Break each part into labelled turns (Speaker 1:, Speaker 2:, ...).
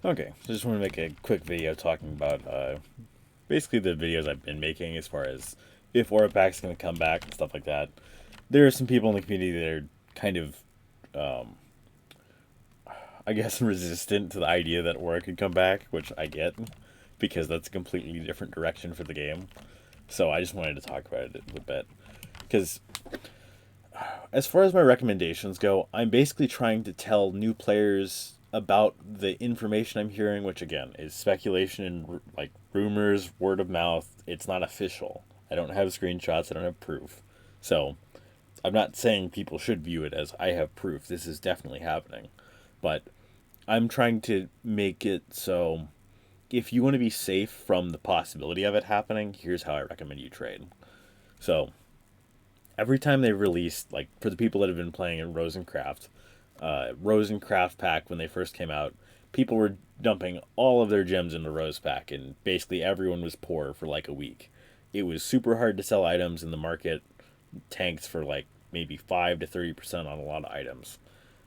Speaker 1: Okay, so just want to make a quick video talking about basically the videos I've been making as far as if Aura Pack's going to come back and stuff like that. There are some people in the community that are kind of, I guess, resistant to the idea that Aura could come back, which I get because that's a completely different direction for the game. So I just wanted to talk about it a little bit because as far as my recommendations go, I'm basically trying to tell new players about the information I'm hearing, which again is speculation and like rumors, word of mouth. It's not official. I don't have screenshots. I don't have proof. So I'm not saying people should view it as I have proof. This is definitely happening. But I'm trying to make it so if you want to be safe from the possibility of it happening, here's how I recommend you trade. So every time they released, like for the people that have been playing in Rosencraft pack when they first came out, people were dumping all of their gems into Rose pack, and basically everyone was poor for like a week. It was super hard to sell items, in the market tanked for like maybe 5 to 30% on a lot of items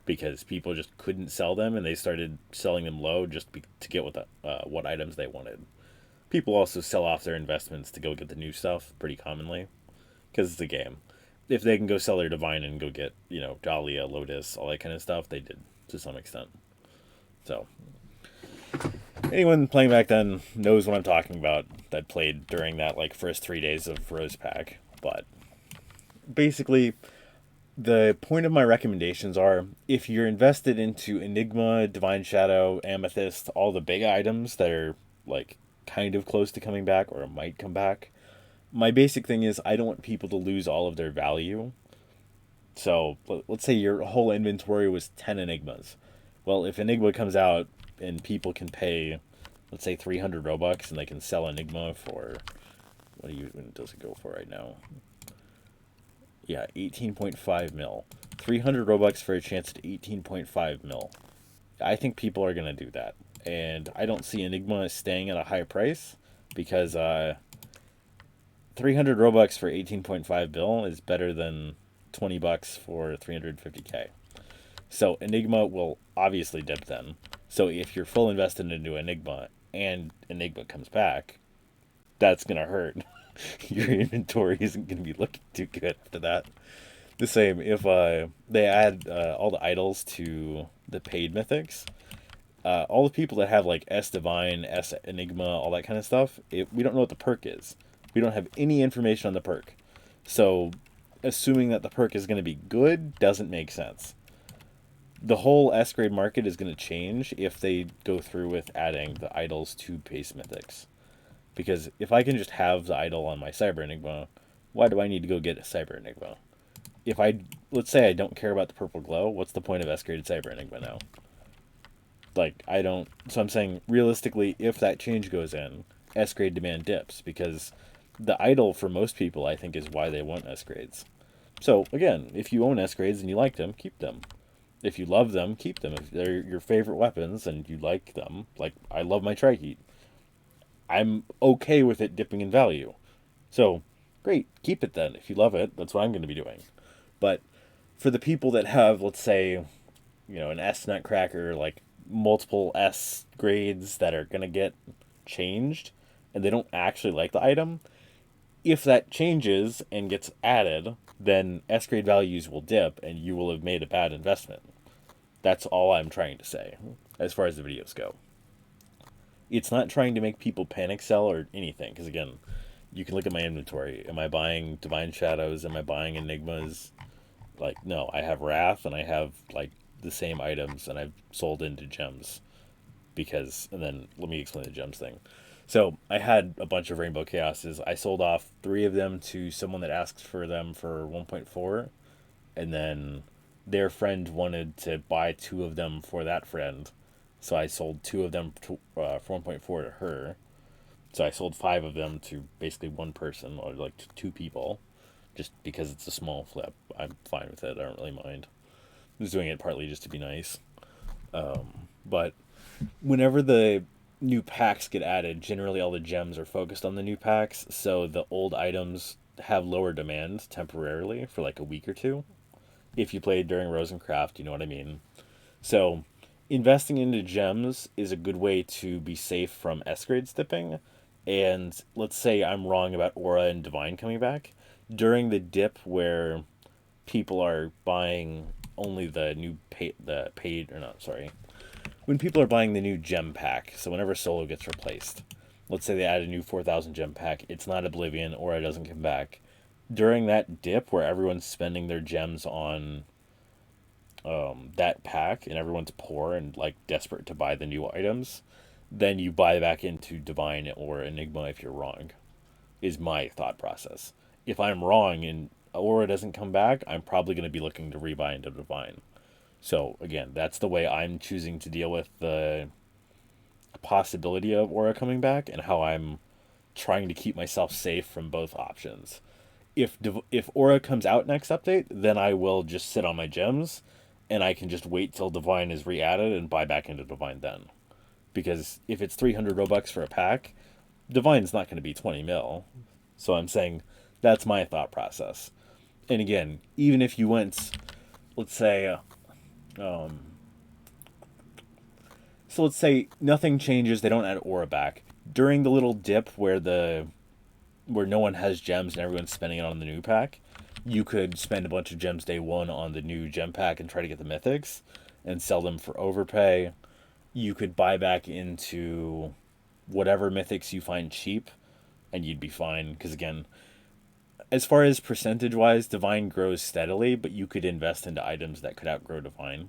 Speaker 1: because people just couldn't sell them, and they started selling them low to get what items they wanted. People also sell off their investments to go get the new stuff pretty commonly because it's a game. If they can go sell their divine and go get, Dahlia, Lotus, all that kind of stuff, they did to some extent. So anyone playing back then knows what I'm talking about that played during that like first 3 days of Rose Pack. But basically, the point of my recommendations are if you're invested into Enigma, Divine Shadow, Amethyst, all the big items that are like kind of close to coming back or might come back, my basic thing is I don't want people to lose all of their value. So let's say your whole inventory was 10 Enigmas. Well, if Enigma comes out and people can pay, let's say 300 Robux, and they can sell Enigma for, what does it go for right now? Yeah, 18.5 mil. 300 Robux for a chance at 18.5 mil. I think people are going to do that. And I don't see Enigma staying at a high price because 300 Robux for 18.5 bill is better than 20 bucks for 350k. So Enigma will obviously dip then. So if you're full invested into Enigma and Enigma comes back, that's going to hurt. Your inventory isn't going to be looking too good after that. The same if they add all the idols to the paid mythics. All the people that have like S Divine, S Enigma, all that kind of stuff, we don't know what the perk is. We don't have any information on the perk. So assuming that the perk is going to be good doesn't make sense. The whole S grade market is going to change if they go through with adding the idols to base mythics. Because if I can just have the idol on my Cyber Enigma, why do I need to go get a Cyber Enigma? If I, let's say I don't care about the purple glow, what's the point of S graded Cyber Enigma now? Like, I don't, so I'm saying realistically, if that change goes in, S grade demand dips because the idol for most people, I think, is why they want S grades. So again, if you own S grades and you like them, keep them. If you love them, keep them. If they're your favorite weapons and you like them, like I love my Triheat, I'm okay with it dipping in value. So great, keep it then. If you love it, that's what I'm going to be doing. But for the people that have, let's say, an S Nutcracker, like multiple S grades that are going to get changed, and they don't actually like the item, if that changes and gets added, then S grade values will dip and you will have made a bad investment. That's all I'm trying to say as far as the videos go. It's not trying to make people panic sell or anything, because again, you can look at my inventory. Am I buying Divine Shadows? Am I buying Enigmas? Like, no, I have Wrath and I have like the same items, and I've sold into gems and then let me explain the gems thing. So I had a bunch of Rainbow Chaoses. I sold off 3 of them to someone that asked for them for 1.4, and then their friend wanted to buy 2 of them for that friend. So I sold 2 of them for 1.4 to her. So I sold 5 of them to basically one person, or like 2 people, just because it's a small flip. I'm fine with it. I don't really mind. I was doing it partly just to be nice. But whenever the new packs get added, generally all the gems are focused on the new packs, so the old items have lower demand temporarily for like a week or two. If you played during Rosencraft, you know what I mean. So investing into gems is a good way to be safe from S grades dipping. And let's say I'm wrong about Aura and Divine coming back. During the dip where people are buying only the paid, or not, sorry. When people are buying the new gem pack, so whenever Solo gets replaced, let's say they add a new 4,000 gem pack, it's not Oblivion, Aura doesn't come back. During that dip where everyone's spending their gems on that pack and everyone's poor and like desperate to buy the new items, then you buy back into Divine or Enigma if you're wrong, is my thought process. If I'm wrong and Aura doesn't come back, I'm probably going to be looking to rebuy into Divine. So again, that's the way I'm choosing to deal with the possibility of Aura coming back and how I'm trying to keep myself safe from both options. If Aura comes out next update, then I will just sit on my gems and I can just wait till Divine is re-added and buy back into Divine then. Because if it's 300 Robux for a pack, Divine's not going to be 20 mil. So I'm saying that's my thought process. And again, even if you went, let's say, so let's say nothing changes, they don't add Aura back. During the little dip where no one has gems and everyone's spending it on the new pack, you could spend a bunch of gems day one on the new gem pack and try to get the mythics and sell them for overpay. You could buy back into whatever mythics you find cheap and you'd be fine. Because again, as far as percentage wise, Divine grows steadily, but you could invest into items that could outgrow Divine.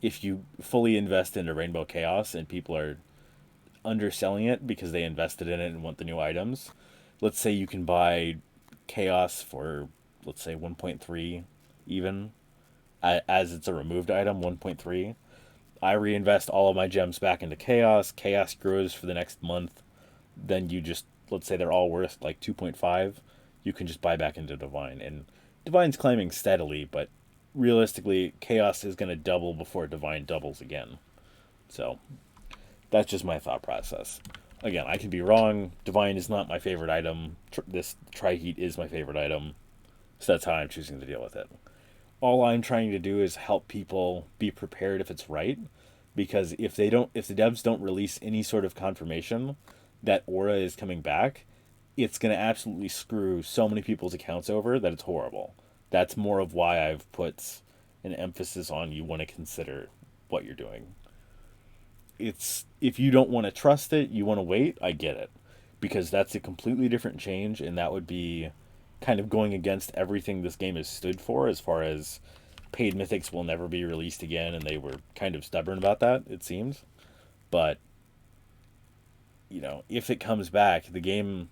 Speaker 1: If you fully invest into Rainbow Chaos and people are underselling it because they invested in it and want the new items, let's say you can buy Chaos for, let's say, 1.3 even, as it's a removed item, 1.3. I reinvest all of my gems back into Chaos. Chaos grows for the next month. Then you just, let's say they're all worth like 2.5. You can just buy back into Divine. And Divine's climbing steadily, but realistically, Chaos is going to double before Divine doubles again. So that's just my thought process. Again, I can be wrong. Divine is not my favorite item. This Tri-Heat is my favorite item. So that's how I'm choosing to deal with it. All I'm trying to do is help people be prepared if it's right. Because if the devs don't release any sort of confirmation that Aura is coming back, it's going to absolutely screw so many people's accounts over that it's horrible. That's more of why I've put an emphasis on you want to consider what you're doing. It's if you don't want to trust it, you want to wait, I get it. Because that's a completely different change and that would be kind of going against everything this game has stood for as far as paid mythics will never be released again and they were kind of stubborn about that, it seems. But if it comes back, the game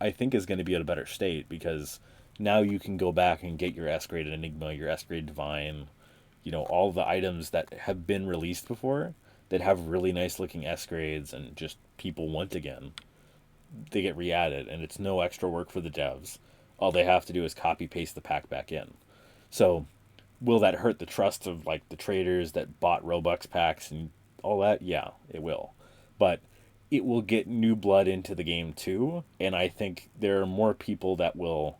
Speaker 1: I think is going to be at a better state because now you can go back and get your S grade Enigma, your S grade Divine, all the items that have been released before that have really nice looking S grades and just people want again. They get re-added and it's no extra work for the devs. All they have to do is copy paste the pack back in. So will that hurt the trust of like the traders that bought Robux packs and all that? Yeah, it will. But it will get new blood into the game too, and I think there are more people that will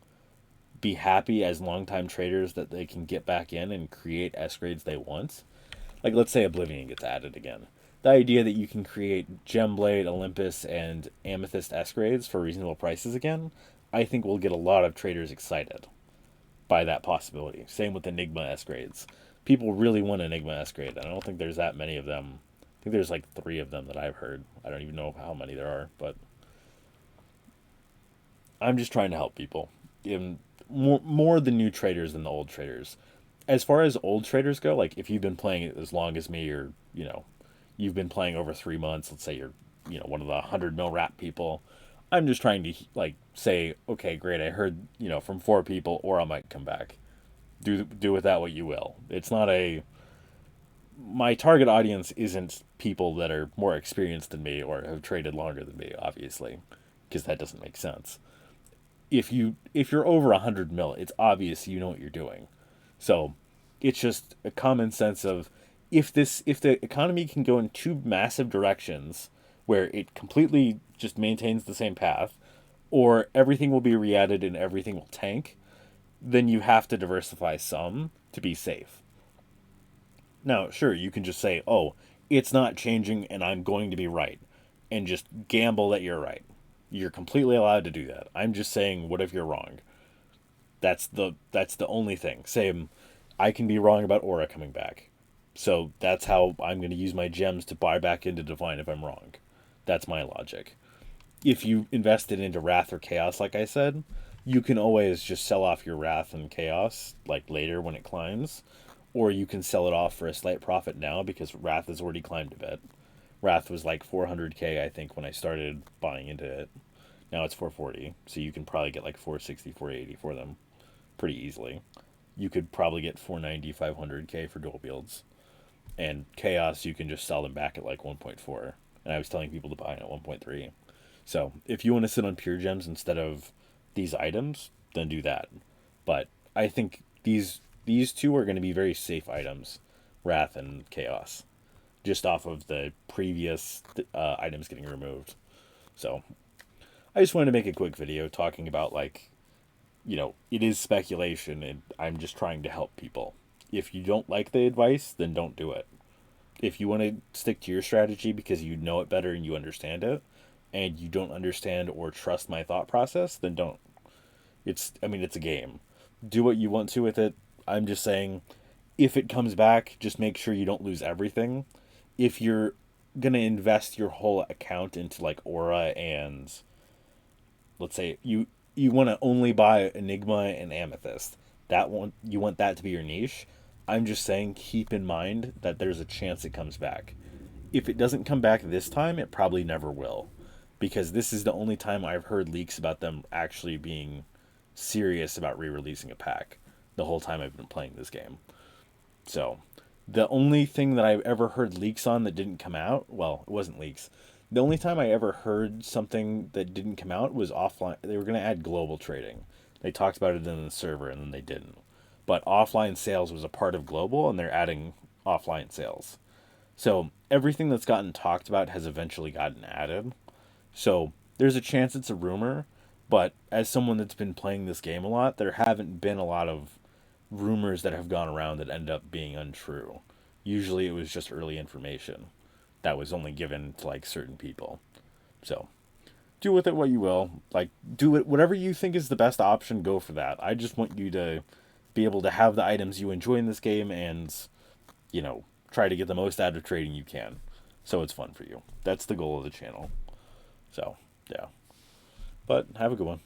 Speaker 1: be happy as longtime traders that they can get back in and create S grades they want. Like let's say Oblivion gets added again. The idea that you can create Gemblade, Olympus, and Amethyst S grades for reasonable prices again, I think will get a lot of traders excited by that possibility. Same with Enigma S grades. People really want Enigma S grade, and I don't think there's that many of them. I think there's like 3 of them that I've heard. I don't even know how many there are, but I'm just trying to help people. In more the new traders than the old traders. As far as old traders go, like if you've been playing it as long as me, or you've been playing over 3 months. Let's say you're one of the 100 mil wrap people. I'm just trying to like say, okay, great. I heard from 4 people, or I might come back. Do with that what you will. It's not a my target audience isn't people that are more experienced than me or have traded longer than me, obviously, because that doesn't make sense. If you're over 100 mil, it's obvious you know what you're doing. So it's just a common sense of if the economy can go in 2 massive directions where it completely just maintains the same path, or everything will be re-added and everything will tank, then you have to diversify some to be safe. Now, sure, you can just say, oh, it's not changing and I'm going to be right. And just gamble that you're right. You're completely allowed to do that. I'm just saying, what if you're wrong? That's the only thing. Same, I can be wrong about Aura coming back. So that's how I'm going to use my gems to buy back into Divine if I'm wrong. That's my logic. If you invested into Wrath or Chaos, like I said, you can always just sell off your Wrath and Chaos like later when it climbs, or you can sell it off for a slight profit now because Wrath has already climbed a bit. Wrath was like 400k I think when I started buying into it. Now it's 440, so you can probably get like 460, 480 for them pretty easily. You could probably get 490, 500k for dual wields. And Chaos, you can just sell them back at like 1.4. And I was telling people to buy it at 1.3. So if you want to sit on pure gems instead of these items, then do that. But I think these two are going to be very safe items, Wrath and Chaos, just off of the previous items getting removed. So I just wanted to make a quick video talking about like, it is speculation and I'm just trying to help people. If you don't like the advice, then don't do it. If you want to stick to your strategy because you know it better and you understand it, and you don't understand or trust my thought process, then don't. It's a game. Do what you want to with it. I'm just saying, if it comes back, just make sure you don't lose everything. If you're gonna invest your whole account into like Aura and let's say you want to only buy Enigma and Amethyst, that one you want that to be your niche. I'm just saying keep in mind that there's a chance it comes back. If it doesn't come back this time, it probably never will, because this is the only time I've heard leaks about them actually being serious about re-releasing a pack. The whole time I've been playing this game. So, the only thing that I've ever heard leaks on that didn't come out, well, it wasn't leaks. The only time I ever heard something that didn't come out was offline. They were going to add global trading. They talked about it in the server and then they didn't. But offline sales was a part of global and they're adding offline sales. So everything that's gotten talked about has eventually gotten added. So there's a chance it's a rumor, but as someone that's been playing this game a lot, there haven't been a lot of rumors that have gone around that end up being untrue. Usually it was just early information that was only given to like certain people. So do with it what you will. Like do it whatever you think is the best option, go for that. I just want you to be able to have the items you enjoy in this game and, try to get the most out of trading you can. So it's fun for you. That's the goal of the channel. So, yeah. But have a good one.